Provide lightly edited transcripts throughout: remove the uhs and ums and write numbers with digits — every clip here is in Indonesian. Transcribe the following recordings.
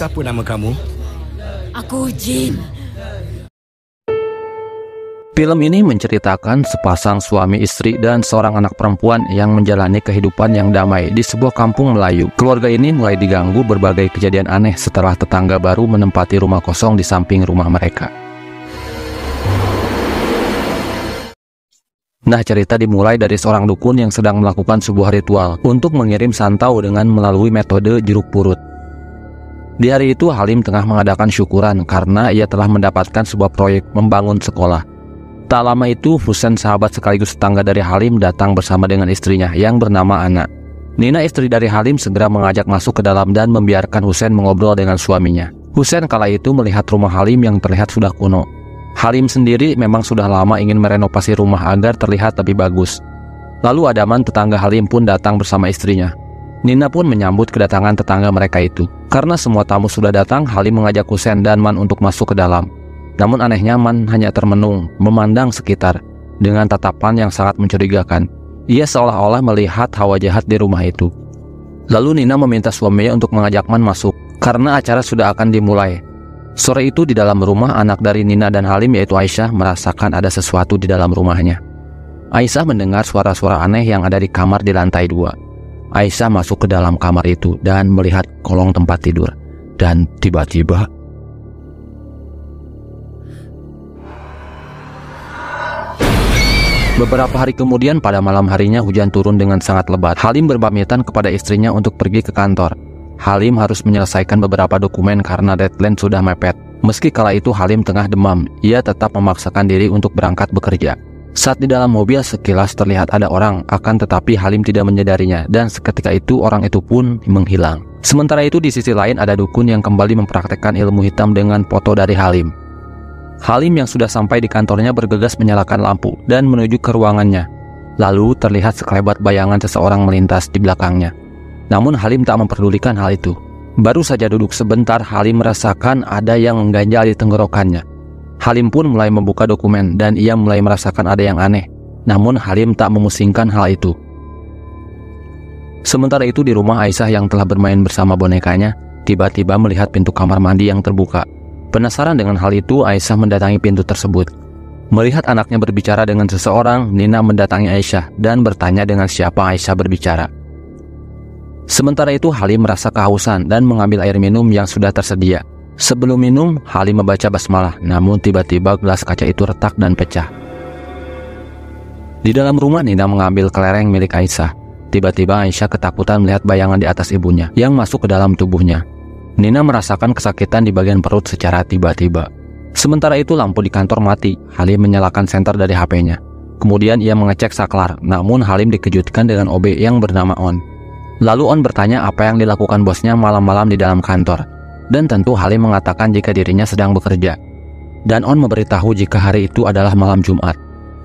Siapa nama kamu? Aku Jin. Film ini menceritakan sepasang suami istri dan seorang anak perempuan yang menjalani kehidupan yang damai di sebuah kampung Melayu. Keluarga ini mulai diganggu berbagai kejadian aneh setelah tetangga baru menempati rumah kosong di samping rumah mereka. Nah, cerita dimulai dari seorang dukun yang sedang melakukan sebuah ritual untuk mengirim santau dengan melalui metode jeruk purut. Di hari itu, Halim tengah mengadakan syukuran karena ia telah mendapatkan sebuah proyek membangun sekolah. Tak lama itu, Husen, sahabat sekaligus tetangga dari Halim, datang bersama dengan istrinya yang bernama Ana. Nina, istri dari Halim, segera mengajak masuk ke dalam dan membiarkan Husen mengobrol dengan suaminya. Husen kala itu melihat rumah Halim yang terlihat sudah kuno. Halim sendiri memang sudah lama ingin merenovasi rumah agar terlihat lebih bagus. Lalu Adaman, tetangga Halim, pun datang bersama istrinya. Nina pun menyambut kedatangan tetangga mereka itu. Karena semua tamu sudah datang, Halim mengajak Husen dan Man untuk masuk ke dalam. Namun anehnya Man hanya termenung, memandang sekitar dengan tatapan yang sangat mencurigakan. Ia seolah-olah melihat hawa jahat di rumah itu. Lalu Nina meminta suaminya untuk mengajak Man masuk, karena acara sudah akan dimulai. Sore itu di dalam rumah, anak dari Nina dan Halim yaitu Aisyah merasakan ada sesuatu di dalam rumahnya. Aisyah mendengar suara-suara aneh yang ada di kamar di lantai 2. Aisyah masuk ke dalam kamar itu dan melihat kolong tempat tidur. Dan tiba-tiba beberapa hari kemudian, pada malam harinya hujan turun dengan sangat lebat. Halim berpamitan kepada istrinya untuk pergi ke kantor. Halim harus menyelesaikan beberapa dokumen karena deadline sudah mepet. Meski kala itu Halim tengah demam, ia tetap memaksakan diri untuk berangkat bekerja. Saat di dalam mobil, sekilas terlihat ada orang, akan tetapi Halim tidak menyadarinya, dan seketika itu orang itu pun menghilang. Sementara itu di sisi lain ada dukun yang kembali mempraktekkan ilmu hitam dengan foto dari Halim. Halim yang sudah sampai di kantornya bergegas menyalakan lampu dan menuju ke ruangannya. Lalu terlihat sekelebat bayangan seseorang melintas di belakangnya. Namun Halim tak memperdulikan hal itu. Baru saja duduk sebentar, Halim merasakan ada yang mengganjal di tenggorokannya. Halim pun mulai membuka dokumen dan ia mulai merasakan ada yang aneh. Namun Halim tak memusingkan hal itu. Sementara itu di rumah Aisyah yang telah bermain bersama bonekanya, tiba-tiba melihat pintu kamar mandi yang terbuka. Penasaran dengan hal itu, Aisyah mendatangi pintu tersebut. Melihat anaknya berbicara dengan seseorang, Nina mendatangi Aisyah dan bertanya dengan siapa Aisyah berbicara. Sementara itu Halim merasa kehausan dan mengambil air minum yang sudah tersedia. Sebelum minum, Halim membaca basmalah, namun tiba-tiba gelas kaca itu retak dan pecah. Di dalam rumah, Nina mengambil kelereng milik Aisyah. Tiba-tiba Aisyah ketakutan melihat bayangan di atas ibunya yang masuk ke dalam tubuhnya. Nina merasakan kesakitan di bagian perut secara tiba-tiba. Sementara itu lampu di kantor mati. Halim menyalakan senter dari HP-nya. Kemudian ia mengecek saklar, namun Halim dikejutkan dengan OB yang bernama On. Lalu On bertanya apa yang dilakukan bosnya malam-malam di dalam kantor. Dan tentu Halim mengatakan jika dirinya sedang bekerja. Dan On memberitahu jika hari itu adalah malam Jumat.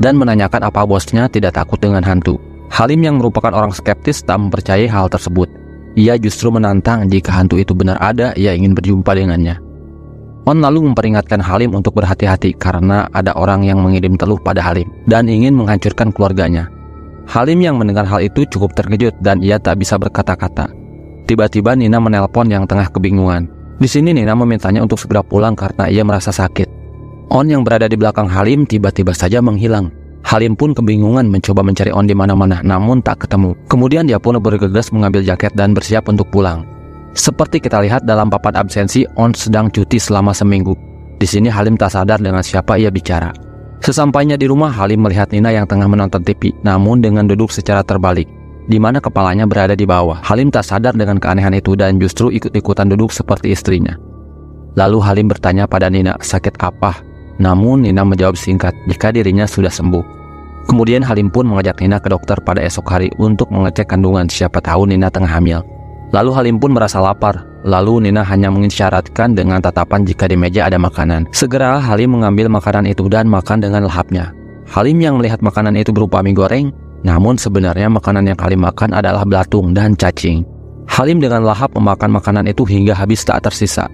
Dan menanyakan apa bosnya tidak takut dengan hantu. Halim yang merupakan orang skeptis tak mempercayai hal tersebut. Ia justru menantang jika hantu itu benar ada, ia ingin berjumpa dengannya. On lalu memperingatkan Halim untuk berhati-hati karena ada orang yang mengirim teluh pada Halim dan ingin menghancurkan keluarganya. Halim yang mendengar hal itu cukup terkejut dan ia tak bisa berkata-kata. Tiba-tiba Nina menelpon yang tengah kebingungan. Di sini Nina memintanya untuk segera pulang karena ia merasa sakit. On yang berada di belakang Halim tiba-tiba saja menghilang. Halim pun kebingungan mencoba mencari On di mana-mana, namun tak ketemu. Kemudian dia pun bergegas mengambil jaket dan bersiap untuk pulang. Seperti kita lihat dalam papan absensi, On sedang cuti selama seminggu. Di sini Halim tak sadar dengan siapa ia bicara. Sesampainya di rumah, Halim melihat Nina yang tengah menonton TV, namun dengan duduk secara terbalik, di mana kepalanya berada di bawah. Halim tak sadar dengan keanehan itu dan justru ikut-ikutan duduk seperti istrinya. Lalu Halim bertanya pada Nina, sakit apa? Namun Nina menjawab singkat, jika dirinya sudah sembuh. Kemudian Halim pun mengajak Nina ke dokter pada esok hari untuk mengecek kandungan, siapa tahu Nina tengah hamil. Lalu Halim pun merasa lapar. Lalu Nina hanya mengisyaratkan dengan tatapan jika di meja ada makanan. Segera Halim mengambil makanan itu dan makan dengan lahapnya. Halim yang melihat makanan itu berupa mie goreng, namun sebenarnya makanan yang Halim makan adalah belatung dan cacing. Halim dengan lahap memakan makanan itu hingga habis tak tersisa.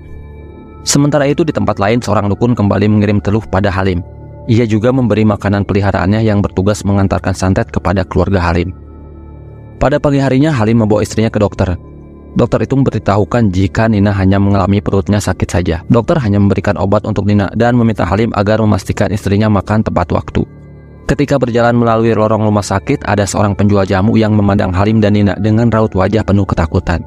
Sementara itu di tempat lain, seorang dukun kembali mengirim teluh pada Halim. Ia juga memberi makanan peliharaannya yang bertugas mengantarkan santet kepada keluarga Halim. Pada pagi harinya Halim membawa istrinya ke dokter. Dokter itu memberitahukan jika Nina hanya mengalami perutnya sakit saja. Dokter hanya memberikan obat untuk Nina dan meminta Halim agar memastikan istrinya makan tepat waktu. Ketika berjalan melalui lorong rumah sakit, ada seorang penjual jamu yang memandang Halim dan Nina dengan raut wajah penuh ketakutan.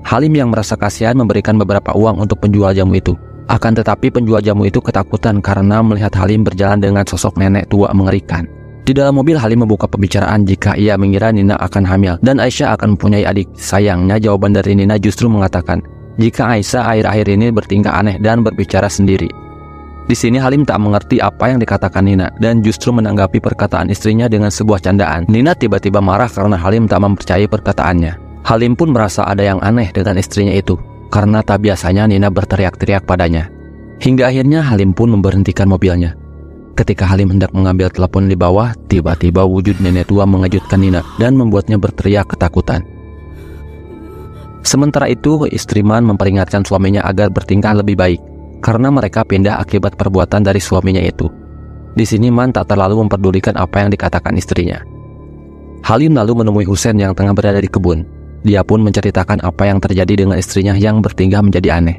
Halim yang merasa kasihan memberikan beberapa uang untuk penjual jamu itu. Akan tetapi penjual jamu itu ketakutan karena melihat Halim berjalan dengan sosok nenek tua mengerikan. Di dalam mobil, Halim membuka pembicaraan jika ia mengira Nina akan hamil dan Aisyah akan mempunyai adik. Sayangnya jawaban dari Nina justru mengatakan jika Aisyah akhir-akhir ini bertingkah aneh dan berbicara sendiri. Di sini Halim tak mengerti apa yang dikatakan Nina dan justru menanggapi perkataan istrinya dengan sebuah candaan. Nina tiba-tiba marah karena Halim tak mempercayai perkataannya. Halim pun merasa ada yang aneh dengan istrinya itu karena tak biasanya Nina berteriak-teriak padanya. Hingga akhirnya Halim pun memberhentikan mobilnya. Ketika Halim hendak mengambil telepon di bawah, tiba-tiba wujud nenek tua mengejutkan Nina dan membuatnya berteriak ketakutan. Sementara itu, istri Man memperingatkan suaminya agar bertingkah lebih baik karena mereka pindah akibat perbuatan dari suaminya itu. Di sini Man tak terlalu memperdulikan apa yang dikatakan istrinya. Halim lalu menemui Husein yang tengah berada di kebun. Dia pun menceritakan apa yang terjadi dengan istrinya yang bertingkah menjadi aneh.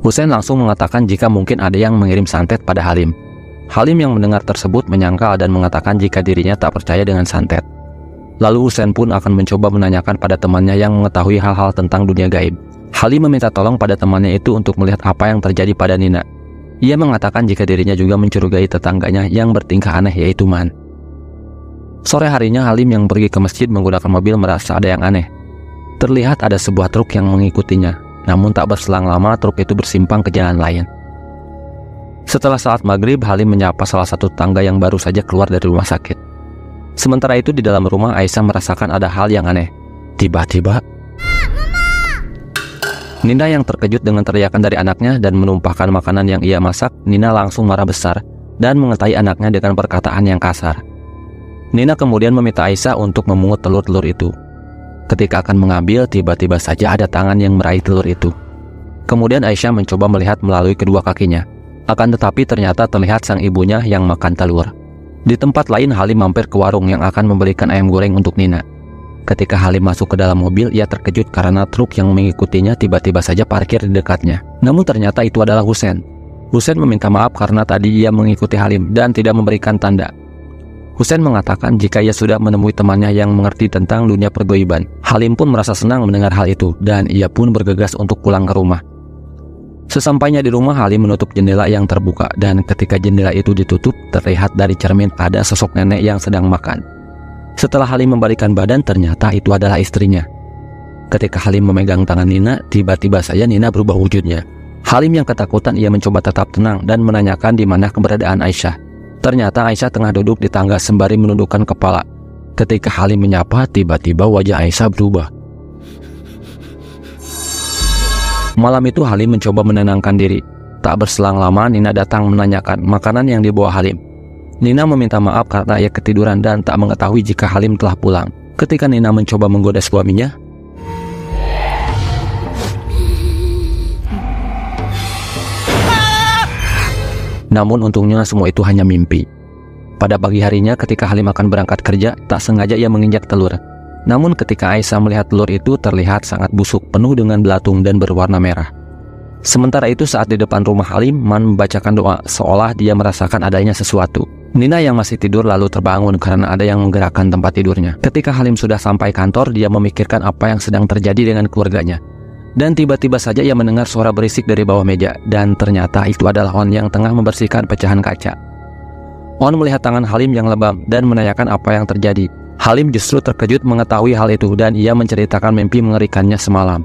Husein langsung mengatakan jika mungkin ada yang mengirim santet pada Halim. Halim yang mendengar tersebut menyangkal dan mengatakan jika dirinya tak percaya dengan santet. Lalu Husein pun akan mencoba menanyakan pada temannya yang mengetahui hal-hal tentang dunia gaib. Halim meminta tolong pada temannya itu untuk melihat apa yang terjadi pada Nina. Ia mengatakan jika dirinya juga mencurigai tetangganya yang bertingkah aneh yaitu Man. Sore harinya Halim yang pergi ke masjid menggunakan mobil merasa ada yang aneh. Terlihat ada sebuah truk yang mengikutinya, namun tak berselang lama truk itu bersimpang ke jalan lain. Setelah saat maghrib, Halim menyapa salah satu tetangga yang baru saja keluar dari rumah sakit. Sementara itu di dalam rumah, Aisyah merasakan ada hal yang aneh. Tiba-tiba, Nina yang terkejut dengan teriakan dari anaknya dan menumpahkan makanan yang ia masak, Nina langsung marah besar dan mengetai anaknya dengan perkataan yang kasar. Nina kemudian meminta Aisyah untuk memungut telur-telur itu. Ketika akan mengambil, tiba-tiba saja ada tangan yang meraih telur itu. Kemudian Aisyah mencoba melihat melalui kedua kakinya. Akan tetapi ternyata terlihat sang ibunya yang makan telur. Di tempat lain, Halim mampir ke warung yang akan membelikan ayam goreng untuk Nina. Ketika Halim masuk ke dalam mobil, ia terkejut karena truk yang mengikutinya tiba-tiba saja parkir di dekatnya. Namun ternyata itu adalah Husein. Husein meminta maaf karena tadi ia mengikuti Halim dan tidak memberikan tanda. Husein mengatakan jika ia sudah menemui temannya yang mengerti tentang dunia pergoiban. Halim pun merasa senang mendengar hal itu dan ia pun bergegas untuk pulang ke rumah. Sesampainya di rumah, Halim menutup jendela yang terbuka dan ketika jendela itu ditutup, terlihat dari cermin ada sosok nenek yang sedang makan. Setelah Halim membalikkan badan, ternyata itu adalah istrinya. Ketika Halim memegang tangan Nina, tiba-tiba saja Nina berubah wujudnya. Halim yang ketakutan, ia mencoba tetap tenang dan menanyakan di mana keberadaan Aisyah. Ternyata Aisyah tengah duduk di tangga sembari menundukkan kepala. Ketika Halim menyapa, tiba-tiba wajah Aisyah berubah. Malam itu Halim mencoba menenangkan diri. Tak berselang lama Nina datang menanyakan makanan yang dibawa Halim. Nina meminta maaf karena ia ketiduran dan tak mengetahui jika Halim telah pulang. Ketika Nina mencoba menggoda suaminya, namun untungnya semua itu hanya mimpi. Pada pagi harinya ketika Halim akan berangkat kerja, tak sengaja ia menginjak telur. Namun ketika Aisyah melihat telur itu terlihat sangat busuk, penuh dengan belatung dan berwarna merah. Sementara itu saat di depan rumah Halim, Man membacakan doa seolah dia merasakan adanya sesuatu. Nina yang masih tidur lalu terbangun karena ada yang menggerakkan tempat tidurnya. Ketika Halim sudah sampai kantor, dia memikirkan apa yang sedang terjadi dengan keluarganya. Dan tiba-tiba saja ia mendengar suara berisik dari bawah meja, dan ternyata itu adalah On yang tengah membersihkan pecahan kaca. On melihat tangan Halim yang lebam dan menanyakan apa yang terjadi. Halim justru terkejut mengetahui hal itu dan ia menceritakan mimpi mengerikannya semalam.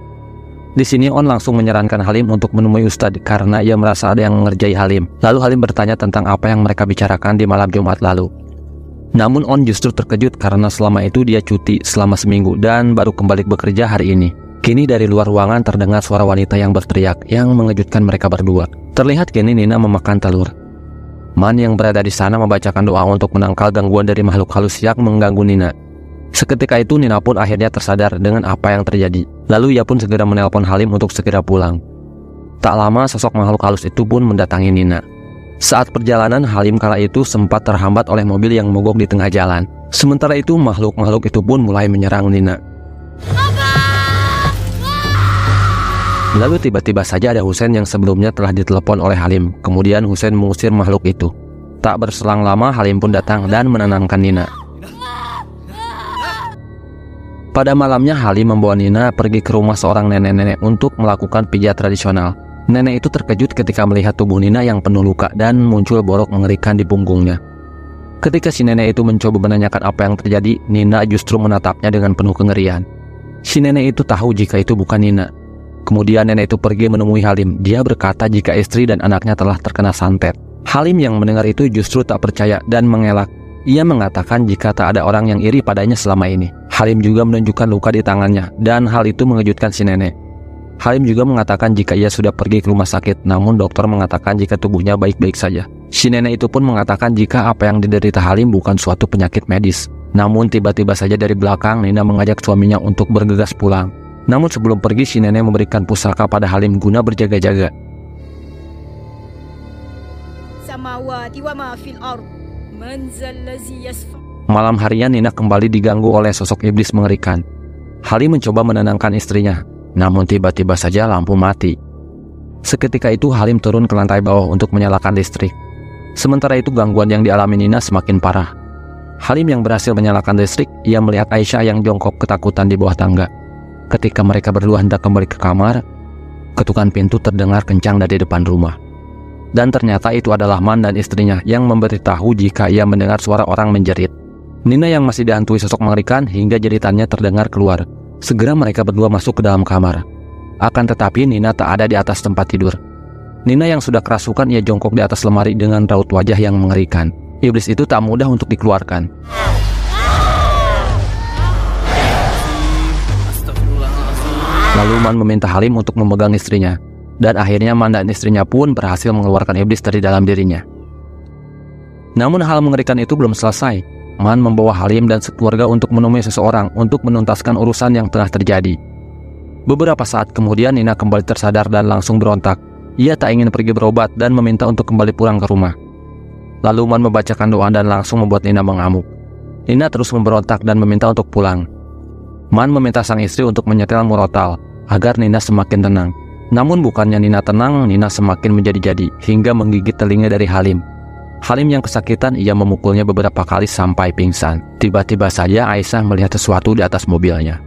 Di sini On langsung menyarankan Halim untuk menemui Ustadz karena ia merasa ada yang mengerjai Halim. Lalu Halim bertanya tentang apa yang mereka bicarakan di malam Jumat lalu. Namun On justru terkejut karena selama itu dia cuti selama seminggu dan baru kembali bekerja hari ini. Kini dari luar ruangan terdengar suara wanita yang berteriak yang mengejutkan mereka berdua. Terlihat kini Nina memakan telur. Man yang berada di sana membacakan doa untuk menangkal gangguan dari makhluk halus yang mengganggu Nina. Seketika itu Nina pun akhirnya tersadar dengan apa yang terjadi. Lalu ia pun segera menelpon Halim untuk segera pulang. Tak lama sosok makhluk halus itu pun mendatangi Nina. Saat perjalanan, Halim kala itu sempat terhambat oleh mobil yang mogok di tengah jalan. Sementara itu makhluk-makhluk itu pun mulai menyerang Nina. Lalu tiba-tiba saja ada Husain yang sebelumnya telah ditelepon oleh Halim. Kemudian Husain mengusir makhluk itu. Tak berselang lama Halim pun datang dan menenangkan Nina. Pada malamnya Halim membawa Nina pergi ke rumah seorang nenek-nenek untuk melakukan pijat tradisional. Nenek itu terkejut ketika melihat tubuh Nina yang penuh luka dan muncul borok mengerikan di punggungnya. Ketika si nenek itu mencoba menanyakan apa yang terjadi, Nina justru menatapnya dengan penuh kengerian. Si nenek itu tahu jika itu bukan Nina. Kemudian nenek itu pergi menemui Halim. Dia berkata jika istri dan anaknya telah terkena santet. Halim yang mendengar itu justru tak percaya dan mengelak. Ia mengatakan jika tak ada orang yang iri padanya selama ini. Halim juga menunjukkan luka di tangannya dan hal itu mengejutkan si nenek. Halim juga mengatakan jika ia sudah pergi ke rumah sakit, namun dokter mengatakan jika tubuhnya baik-baik saja. Si nenek itu pun mengatakan jika apa yang diderita Halim bukan suatu penyakit medis. Namun tiba-tiba saja dari belakang Nina mengajak suaminya untuk bergegas pulang. Namun sebelum pergi si nenek memberikan pusaka pada Halim guna berjaga-jaga. Malam harian Nina kembali diganggu oleh sosok iblis mengerikan. Halim mencoba menenangkan istrinya, namun tiba-tiba saja lampu mati. Seketika itu Halim turun ke lantai bawah untuk menyalakan listrik. Sementara itu gangguan yang dialami Nina semakin parah. Halim yang berhasil menyalakan listrik, ia melihat Aisyah yang jongkok ketakutan di bawah tangga. Ketika mereka berdua hendak kembali ke kamar, ketukan pintu terdengar kencang dari depan rumah. Dan ternyata itu adalah Man dan istrinya yang memberitahu jika ia mendengar suara orang menjerit. Nina yang masih dihantui sosok mengerikan hingga jeritannya terdengar keluar. Segera mereka berdua masuk ke dalam kamar. Akan tetapi Nina tak ada di atas tempat tidur. Nina yang sudah kerasukan ia jongkok di atas lemari dengan raut wajah yang mengerikan. Iblis itu tak mudah untuk dikeluarkan. Lalu Man meminta Halim untuk memegang istrinya. Dan akhirnya Man dan istrinya pun berhasil mengeluarkan iblis dari dalam dirinya. Namun hal mengerikan itu belum selesai. Man membawa Halim dan sekeluarga untuk menemui seseorang untuk menuntaskan urusan yang tengah terjadi. Beberapa saat kemudian Nina kembali tersadar dan langsung berontak. Ia tak ingin pergi berobat dan meminta untuk kembali pulang ke rumah. Lalu Man membacakan doa dan langsung membuat Nina mengamuk. Nina terus memberontak dan meminta untuk pulang. Man meminta sang istri untuk menyetel murotal agar Nina semakin tenang. Namun bukannya Nina tenang, Nina semakin menjadi-jadi hingga menggigit telinga dari Halim. Halim yang kesakitan, ia memukulnya beberapa kali sampai pingsan. Tiba-tiba saja Aisyah melihat sesuatu di atas mobilnya.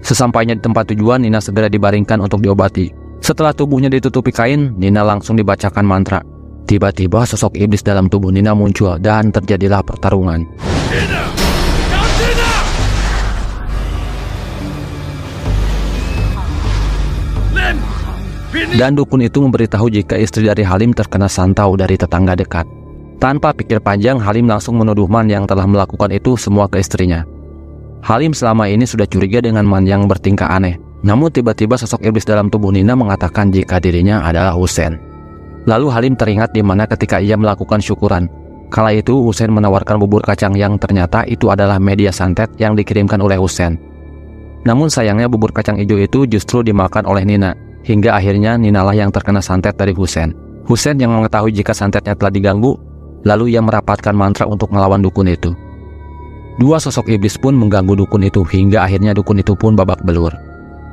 Sesampainya di tempat tujuan, Nina segera dibaringkan untuk diobati. Setelah tubuhnya ditutupi kain, Nina langsung dibacakan mantra. Tiba-tiba sosok iblis dalam tubuh Nina muncul dan terjadilah pertarungan. Dan dukun itu memberitahu jika istri dari Halim terkena santau dari tetangga dekat. Tanpa pikir panjang, Halim langsung menuduh Man yang telah melakukan itu semua ke istrinya. Halim selama ini sudah curiga dengan Man yang bertingkah aneh. Namun tiba-tiba sosok iblis dalam tubuh Nina mengatakan jika dirinya adalah Husain. Lalu Halim teringat di mana ketika ia melakukan syukuran. Kala itu Husain menawarkan bubur kacang yang ternyata itu adalah media santet yang dikirimkan oleh Husain. Namun sayangnya bubur kacang hijau itu justru dimakan oleh Nina. Hingga akhirnya Ninalah yang terkena santet dari Husain. Husain yang mengetahui jika santetnya telah diganggu, lalu ia merapatkan mantra untuk melawan dukun itu. Dua sosok iblis pun mengganggu dukun itu hingga akhirnya dukun itu pun babak belur.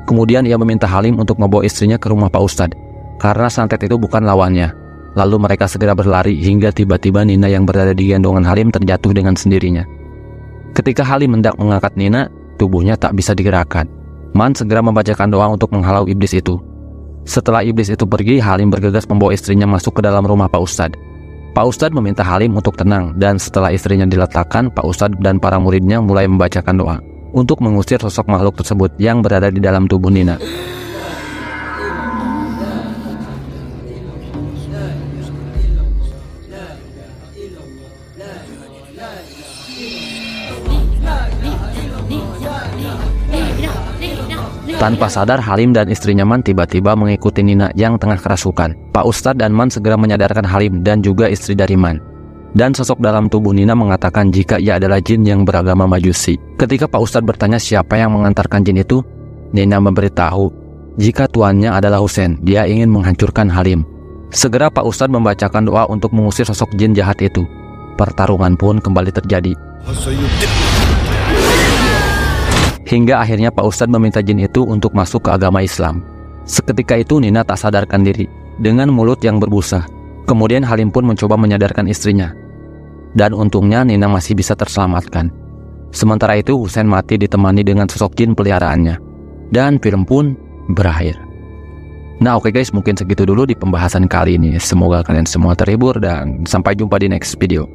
Kemudian ia meminta Halim untuk membawa istrinya ke rumah Pak Ustadz, karena santet itu bukan lawannya. Lalu mereka segera berlari hingga tiba-tiba Nina yang berada di gendongan Halim terjatuh dengan sendirinya. Ketika Halim hendak mengangkat Nina, tubuhnya tak bisa digerakkan. Man segera membacakan doa untuk menghalau iblis itu. Setelah iblis itu pergi, Halim bergegas membawa istrinya masuk ke dalam rumah Pak Ustadz. Pak Ustadz meminta Halim untuk tenang, dan setelah istrinya diletakkan, Pak Ustadz dan para muridnya mulai membacakan doa untuk mengusir sosok makhluk tersebut yang berada di dalam tubuh Nina. Tanpa sadar, Halim dan istrinya Man tiba-tiba mengikuti Nina yang tengah kerasukan. Pak Ustadz dan Man segera menyadarkan Halim dan juga istri dari Man. Dan sosok dalam tubuh Nina mengatakan jika ia adalah jin yang beragama Majusi. Ketika Pak Ustadz bertanya siapa yang mengantarkan jin itu, Nina memberitahu jika tuannya adalah Husain. Dia ingin menghancurkan Halim. Segera Pak Ustadz membacakan doa untuk mengusir sosok jin jahat itu. Pertarungan pun kembali terjadi. Hingga akhirnya Pak Ustadz meminta jin itu untuk masuk ke agama Islam. Seketika itu Nina tak sadarkan diri dengan mulut yang berbusa. Kemudian Halim pun mencoba menyadarkan istrinya. Dan untungnya Nina masih bisa terselamatkan. Sementara itu Husain mati ditemani dengan sosok jin peliharaannya. Dan film pun berakhir. Nah oke guys, mungkin segitu dulu di pembahasan kali ini. Semoga kalian semua terhibur dan sampai jumpa di next video.